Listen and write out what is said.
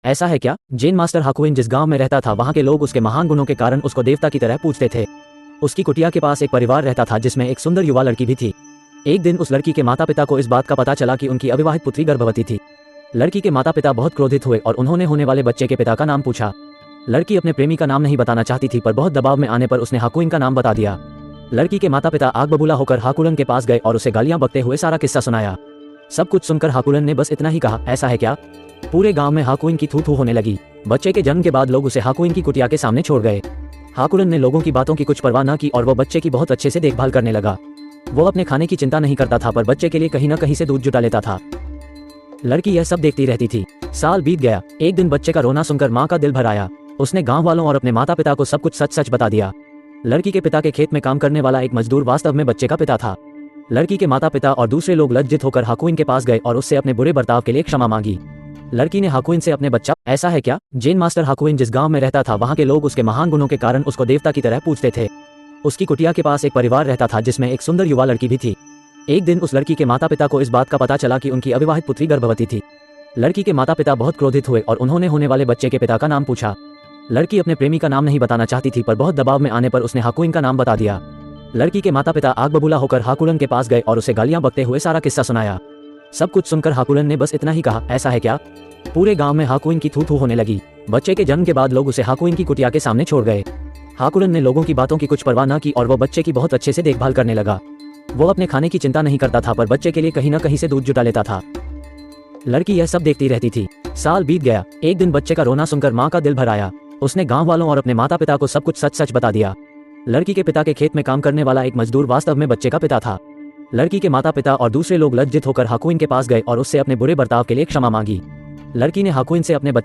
ऐसा है क्या? जेन मास्टर हाकुइन जिस गांव में रहता था वहां के लोग उसके महान गुणों के कारण उसको देवता की तरह पूजते थे। उसकी कुटिया के पास एक परिवार रहता था जिसमें एक सुंदर युवा लड़की भी थी। एक दिन उस लड़की के माता पिता को इस बात का पता चला कि उनकी अविवाहित पुत्री गर्भवती थी। लड़की के माता पिता बहुत क्रोधित हुए और उन्होंने होने वाले बच्चे के पिता का नाम पूछा। लड़की अपने प्रेमी का नाम नहीं बताना चाहती थी, पर बहुत दबाव में आने पर उसने हाकुइन का नाम बता दिया। लड़की के माता पिता आग बबूला होकर हाकुलन के पास गए और उसे गालियां बकते हुए सारा किस्सा सुनाया। सब कुछ सुनकर हाकुलन ने बस इतना ही कहा, ऐसा है क्या? पूरे गांव में हाकुइन की थू थू होने लगी। बच्चे के जन्म के बाद लोग उसे हाकुइन की कुटिया के सामने छोड़ गए। हाकुलन ने लोगों की बातों की कुछ परवाह न की और वो बच्चे की बहुत अच्छे से देखभाल करने लगा। वो अपने खाने की चिंता नहीं करता था, पर बच्चे के लिए कहीं न कहीं से दूध जुटा लेता था। लड़की यह सब देखती रहती थी। साल बीत गया। एक दिन बच्चे का रोना सुनकर माँ का दिल भर आया। उसने गांव वालों और अपने माता पिता को सब कुछ सच सच बता दिया। लड़की के पिता के खेत में काम करने वाला एक मजदूर वास्तव में बच्चे का पिता था। लड़की के माता पिता और दूसरे लोग लज्जित होकर हाकुइन के पास गए और उससे अपने बुरे बर्ताव के लिए क्षमा मांगी। लड़की ने हाकुइन से अपने बच्चा, ऐसा है क्या? जेन मास्टर हाकुइन जिस गांव में रहता था वहां के लोग उसके महान गुणों के कारण उसको देवता की तरह पूजते थे। उसकी कुटिया के पास एक परिवार रहता था जिसमें एक सुंदर युवा लड़की भी थी। एक दिन उस लड़की के माता पिता को इस बात का पता चला कि उनकी अविवाहित पुत्री गर्भवती थी। लड़की के माता पिता बहुत क्रोधित हुए और उन्होंने होने वाले बच्चे के पिता का नाम पूछा। लड़की अपने प्रेमी का नाम नहीं बताना चाहती थी, पर बहुत दबाव में आने पर उसने हाकुइन का नाम बता दिया। लड़की के माता पिता आग बबूला होकर हाकुलन के पास गए और उसे गालियां बकते हुए सारा किस्सा सुनाया। सब कुछ सुनकर हाकुलन ने बस इतना ही कहा, ऐसा है क्या? पूरे गांव में हाकुइन की थू थू होने लगी। बच्चे के जन्म के बाद लोग उसे हाकुइन की कुटिया के सामने छोड़ गए। हाकुलन ने लोगों की बातों की कुछ परवाह न की और वो बच्चे की बहुत अच्छे से देखभाल करने लगा। वो अपने खाने की चिंता नहीं करता था, पर बच्चे के लिए कहीं न कहीं से दूध जुटा लेता था। लड़की यह सब देखती रहती थी। साल बीत गया। एक दिन बच्चे का रोना सुनकर माँ का दिल भर आया। उसने गांव वालों और अपने माता पिता को सब कुछ सच सच बता दिया। लड़की के पिता के खेत में काम करने वाला एक मजदूर वास्तव में बच्चे का पिता था। लड़की के माता पिता और दूसरे लोग लज्जित होकर हाकुइन के पास गए और उससे अपने बुरे बर्ताव के लिए क्षमा मांगी। लड़की ने हाकुइन से अपने